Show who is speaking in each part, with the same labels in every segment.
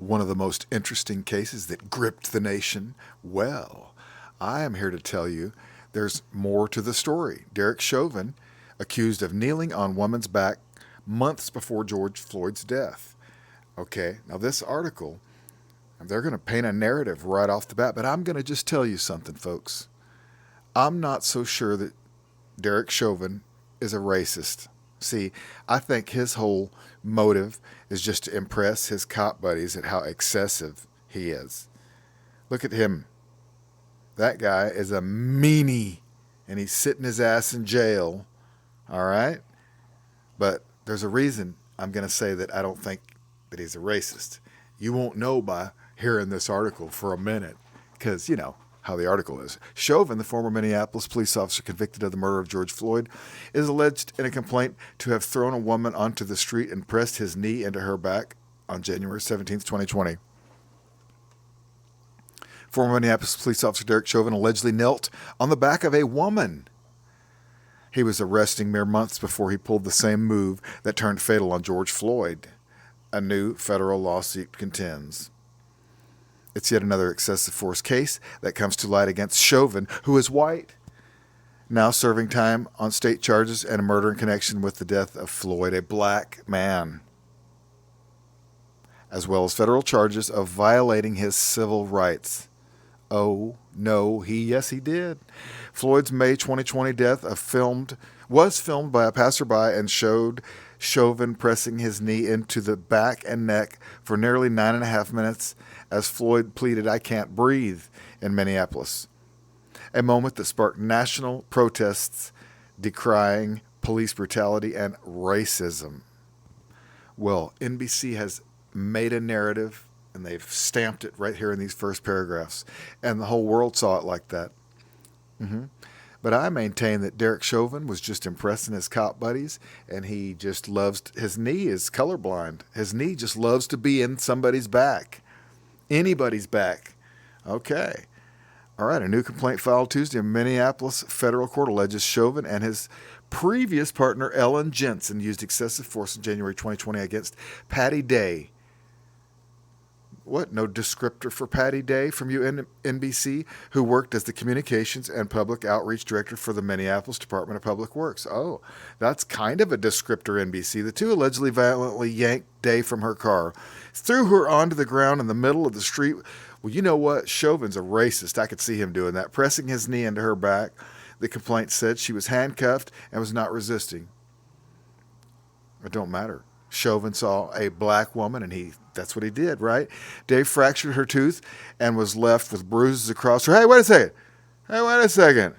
Speaker 1: one of the most interesting cases that gripped the nation? Well, I am here to tell you there's more to the story. Derek Chauvin, accused of kneeling on woman's back months before George Floyd's death. Okay, now this article, they're going to paint a narrative right off the bat, but I'm going to just tell you something, folks. I'm not so sure that Derek Chauvin is a racist. See, I think his whole motive is just to impress his cop buddies at how excessive he is. Look at him. That guy is a meanie, and he's sitting his ass in jail. All right? But there's a reason I'm going to say that I don't think that he's a racist. You won't know by hearing this article for a minute, because, you know, how the article is. Chauvin, the former Minneapolis police officer convicted of the murder of George Floyd, is alleged in a complaint to have thrown a woman onto the street and pressed his knee into her back on January 17th, 2020. Former Minneapolis police officer Derek Chauvin allegedly knelt on the back of a woman. He was arrested mere months before he pulled the same move that turned fatal on George Floyd. A new federal lawsuit contends. It's yet another excessive force case that comes to light against Chauvin, who is white, now serving time on state charges and a murder in connection with the death of Floyd, a black man, as well as federal charges of violating his civil rights. Oh, no, yes, he did. Floyd's May 2020 death was filmed by a passerby and showed Chauvin pressing his knee into the back and neck for nearly 9.5 minutes as Floyd pleaded, "I can't breathe," in Minneapolis. A moment that sparked national protests decrying police brutality and racism. Well, NBC has made a narrative, and they've stamped it right here in these first paragraphs, and the whole world saw it like that. But I maintain that Derek Chauvin was just impressing his cop buddies, and he just loves, his knee is colorblind. His knee just loves to be in somebody's back. Anybody's back. Okay. All right, a new complaint filed Tuesday in Minneapolis federal court alleges Chauvin and his previous partner, Ellen Jensen, used excessive force in January 2020 against Patty Day. What? No descriptor for Patty Day from NBC, who worked as the Communications and Public Outreach Director for the Minneapolis Department of Public Works. Oh, that's kind of a descriptor, NBC. The two allegedly violently yanked Day from her car, threw her onto the ground in the middle of the street. Well, you know what? Chauvin's a racist. I could see him doing that, pressing his knee into her back. The complaint said she was handcuffed and was not resisting. It don't matter. Chauvin saw a black woman, and that's what he did, right? Dave fractured her tooth and was left with bruises across her. Hey, wait a second.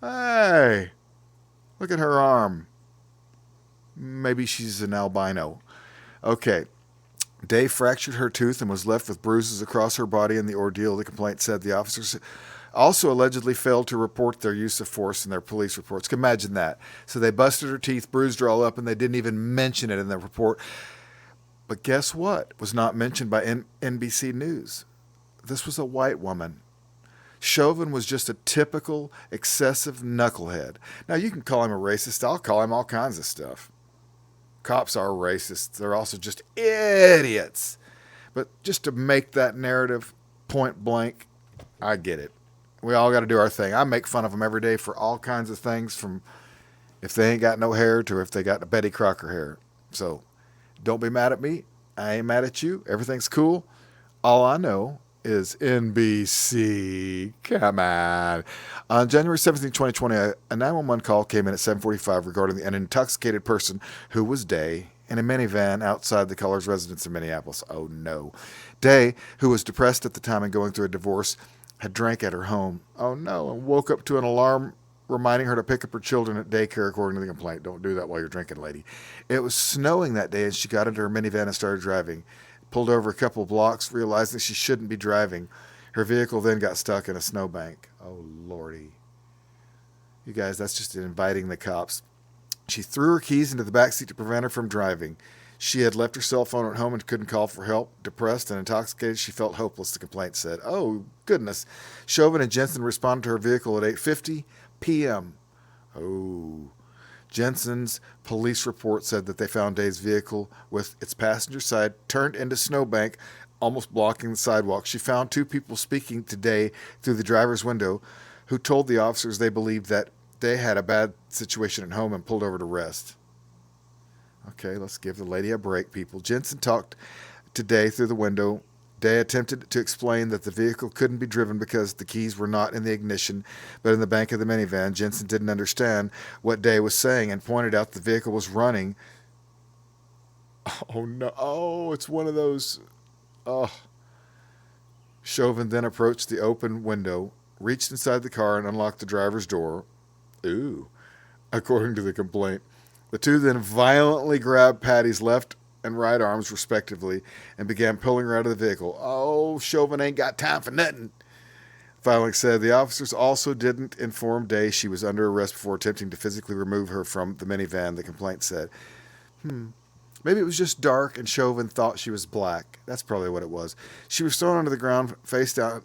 Speaker 1: Hey, look at her arm. Maybe she's an albino. Okay. Dave fractured her tooth and was left with bruises across her body in the ordeal, the complaint said. The officers also allegedly failed to report their use of force in their police reports. Can you imagine that? So they busted her teeth, bruised her all up, and they didn't even mention it in their report. But guess what was not mentioned by NBC News? This was a white woman. Chauvin was just a typical excessive knucklehead. Now, you can call him a racist. I'll call him all kinds of stuff. Cops are racists. They're also just idiots. But just to make that narrative point blank, I get it. We all got to do our thing. I make fun of them every day for all kinds of things, from if they ain't got no hair to if they got the Betty Crocker hair. So don't be mad at me. I ain't mad at you. Everything's cool. All I know is NBC. Come on. On January 17, 2020, a 911 call came in at 7:45 regarding an intoxicated person who was Day in a minivan outside the caller's residence in Minneapolis. Oh, no. Day, who was depressed at the time and going through a divorce, had drank at her home. Oh, no, and woke up to an alarm reminding her to pick up her children at daycare, according to the complaint. Don't do that while you're drinking, lady. It was snowing that day, and she got into her minivan and started driving. Pulled over a couple of blocks, realizing she shouldn't be driving. Her vehicle then got stuck in a snowbank. Oh, Lordy. You guys, that's just inviting the cops. She threw her keys into the backseat to prevent her from driving. She had left her cell phone at home and couldn't call for help. Depressed and intoxicated, she felt hopeless, the complaint said. Oh, goodness. Chauvin and Jensen responded to her vehicle at 8:50 p.m. Oh. Jensen's police report said that they found Day's vehicle with its passenger side turned into snowbank, almost blocking the sidewalk. She found two people speaking to Day through the driver's window who told the officers they believed that Day had a bad situation at home and pulled over to rest. Okay, let's give the lady a break, people. Jensen talked to Day through the window. Day attempted to explain that the vehicle couldn't be driven because the keys were not in the ignition, but in the back of the minivan. Jensen didn't understand what Day was saying and pointed out the vehicle was running. Oh, no. Oh, it's one of those. Oh. Chauvin then approached the open window, reached inside the car, and unlocked the driver's door. Ooh, according to the complaint. The two then violently grabbed Patty's left and right arms, respectively, and began pulling her out of the vehicle. Oh, Chauvin ain't got time for nothing. Filing said the officers also didn't inform Day she was under arrest before attempting to physically remove her from the minivan, the complaint said. Maybe it was just dark and Chauvin thought she was black. That's probably what it was. She was thrown onto the ground, face down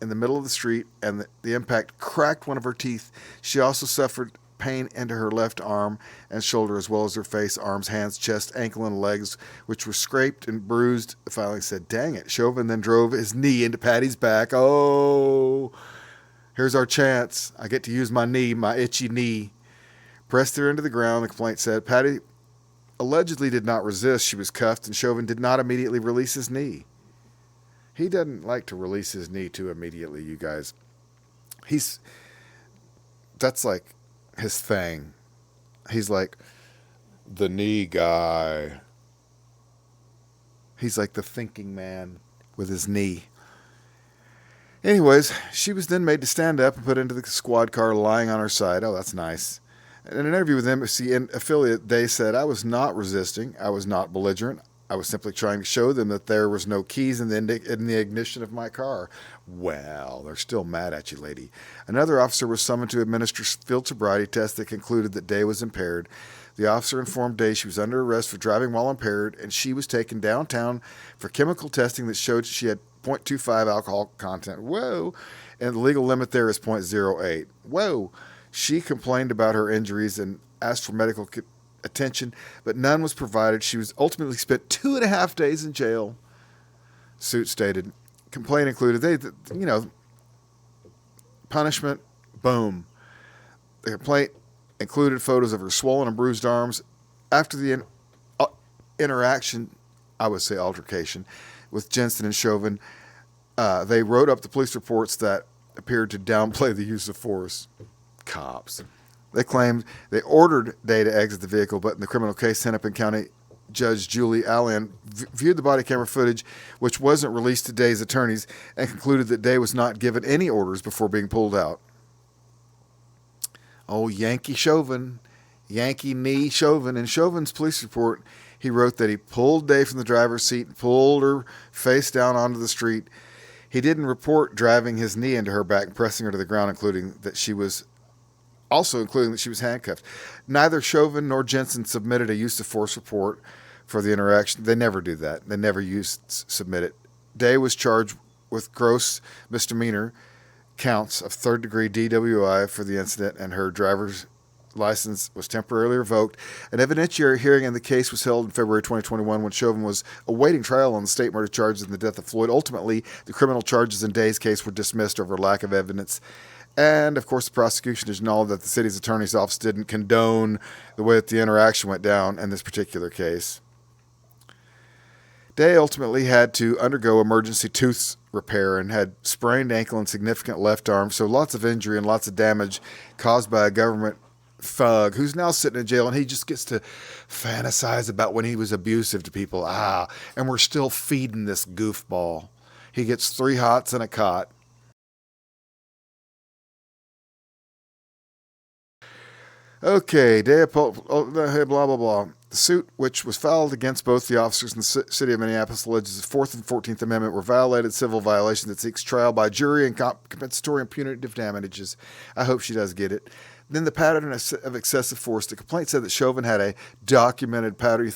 Speaker 1: in the middle of the street, and the impact cracked one of her teeth. She also suffered pain into her left arm and shoulder, as well as her face, arms, hands, chest, ankle, and legs, which were scraped and bruised. The filing said, dang it. Chauvin then drove his knee into Patty's back. Oh, here's our chance. I get to use my knee, my itchy knee. Pressed her into the ground, the complaint said. Patty allegedly did not resist. She was cuffed, and Chauvin did not immediately release his knee. He doesn't like to release his knee too immediately, you guys. That's like his thing. He's like the knee guy. He's like the thinking man with his knee. Anyways, she was then made to stand up and put into the squad car lying on her side. Oh, that's nice. In an interview with NBC affiliate, Day said, I was not resisting. I was not belligerent. I was simply trying to show them that there was no keys in the ignition of my car. Well, they're still mad at you, lady. Another officer was summoned to administer field sobriety tests that concluded that Day was impaired. The officer informed Day she was under arrest for driving while impaired, and she was taken downtown for chemical testing that showed she had 0.25 alcohol content. Whoa. And the legal limit there is 0.08. Whoa. She complained about her injuries and asked for medical attention, but none was provided. She was ultimately spent 2.5 days in jail. Suit stated. Complaint included, punishment, boom. The complaint included photos of her swollen and bruised arms. After the interaction, I would say altercation, with Jensen and Chauvin, they wrote up the police reports that appeared to downplay the use of force. Cops. They claimed they ordered Day to exit the vehicle, but in the criminal case, Hennepin County Judge Julie Allen viewed the body camera footage, which wasn't released to Day's attorneys, and concluded that Day was not given any orders before being pulled out. Oh, Yankee Chauvin. Yankee knee Chauvin. In Chauvin's police report, he wrote that he pulled Day from the driver's seat and pulled her face down onto the street. He didn't report driving his knee into her back and pressing her to the ground, including that she was handcuffed. Neither Chauvin nor Jensen submitted a use of force report for the interaction. They never do that. They never submit it. Day was charged with gross misdemeanor counts of third-degree DWI for the incident, and her driver's license was temporarily revoked. An evidentiary hearing in the case was held in February 2021 when Chauvin was awaiting trial on the state murder charges in the death of Floyd. Ultimately, the criminal charges in Day's case were dismissed over lack of evidence. And, of course, the prosecution acknowledged that the city's attorney's office didn't condone the way that the interaction went down in this particular case. Day ultimately had to undergo emergency tooth repair and had sprained ankle and significant left arm, so lots of injury and lots of damage caused by a government thug who's now sitting in jail, and he just gets to fantasize about when he was abusive to people. And we're still feeding this goofball. He gets 3 hots and a cot. Okay, blah, blah, blah. The suit, which was filed against both the officers in the city of Minneapolis, alleges the 4th and 14th Amendment were violated civil violation that seeks trial by jury and compensatory and punitive damages. I hope she does get it. Then the pattern of excessive force. The complaint said that Chauvin had a documented pattern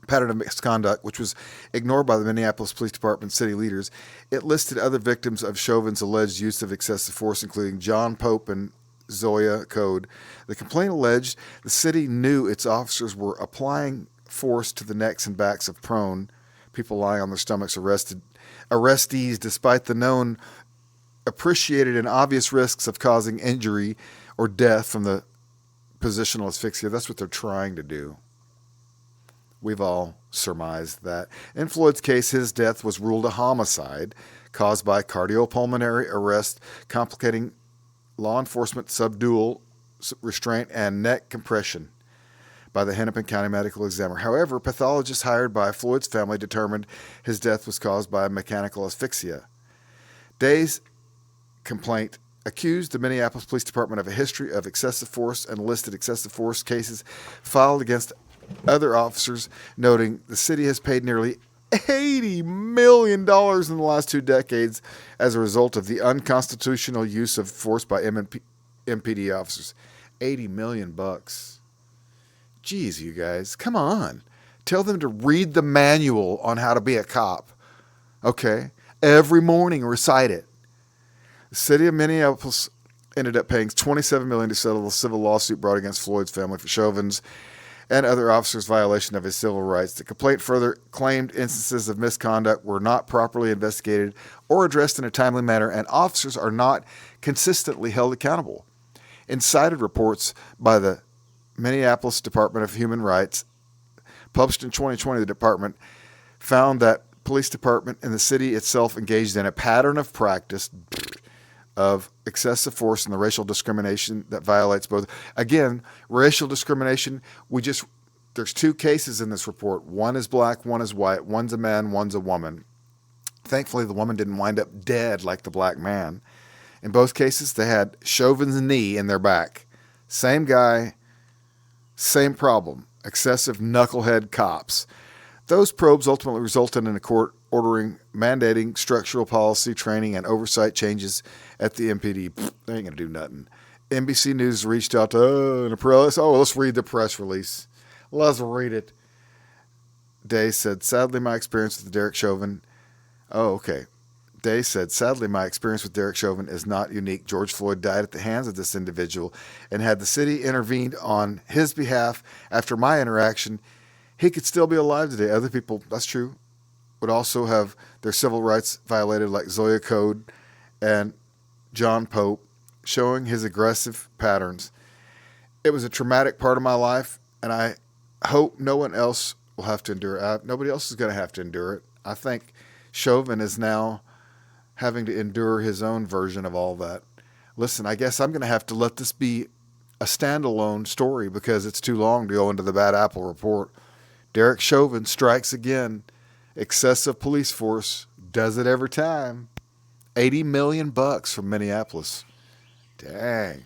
Speaker 1: of misconduct, which was ignored by the Minneapolis Police Department city leaders. It listed other victims of Chauvin's alleged use of excessive force, including John Pope and Zoya Code. The complaint alleged the city knew its officers were applying force to the necks and backs of prone people lying on their stomachs arrestees despite the known appreciated and obvious risks of causing injury or death from the positional asphyxia. That's what they're trying to do. We've all surmised that. In Floyd's case, his death was ruled a homicide caused by cardiopulmonary arrest, complicating law enforcement subdual restraint and neck compression by the Hennepin County Medical Examiner. However, pathologists hired by Floyd's family determined his death was caused by mechanical asphyxia. Day's complaint accused the Minneapolis Police Department of a history of excessive force and listed excessive force cases filed against other officers, noting the city has paid nearly $80 million in the last 2 decades as a result of the unconstitutional use of force by MPD officers. $80 million. Jeez, you guys, come on. Tell them to read the manual on how to be a cop. Okay? Every morning, recite it. The city of Minneapolis ended up paying $27 million to settle the civil lawsuit brought against Floyd's family for Chauvin's and other officers' violation of his civil rights. The complaint further claimed instances of misconduct were not properly investigated or addressed in a timely manner, and officers are not consistently held accountable. In cited reports by the Minneapolis Department of Human Rights, published in 2020, the department found that police department and the city itself engaged in a pattern of practice of excessive force and the racial discrimination that violates both. Again, racial discrimination, there's 2 cases in this report. One is black, one is white, one's a man, one's a woman. Thankfully, the woman didn't wind up dead like the black man. In both cases, they had Chauvin's knee in their back. Same guy, same problem, excessive knucklehead cops. Those probes ultimately resulted in a court ordering mandating structural policy, training, and oversight changes at the MPD. They ain't going to do nothing. NBC News reached out to in a press. Let's read the press release. Let's read it. Day said, sadly, my experience with Derek Chauvin. Day said, sadly, my experience with Derek Chauvin is not unique. George Floyd died at the hands of this individual, and had the city intervened on his behalf after my interaction, he could still be alive today. Other people, that's true, would also have their civil rights violated, like Zoya Code and John Pope, showing his aggressive patterns. It was a traumatic part of my life, and I hope no one else will have to endure it. Nobody else is going to have to endure it. I think Chauvin is now having to endure his own version of all that. Listen, I guess I'm going to have to let this be a standalone story because it's too long to go into the Bad Apple report. Derek Chauvin strikes again. Excessive police force does it every time. $80 million from Minneapolis. Dang.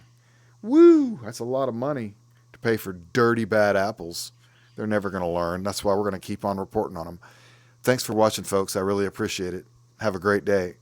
Speaker 1: Woo! That's a lot of money to pay for dirty bad apples. They're never going to learn. That's why we're going to keep on reporting on them. Thanks for watching, folks. I really appreciate it. Have a great day.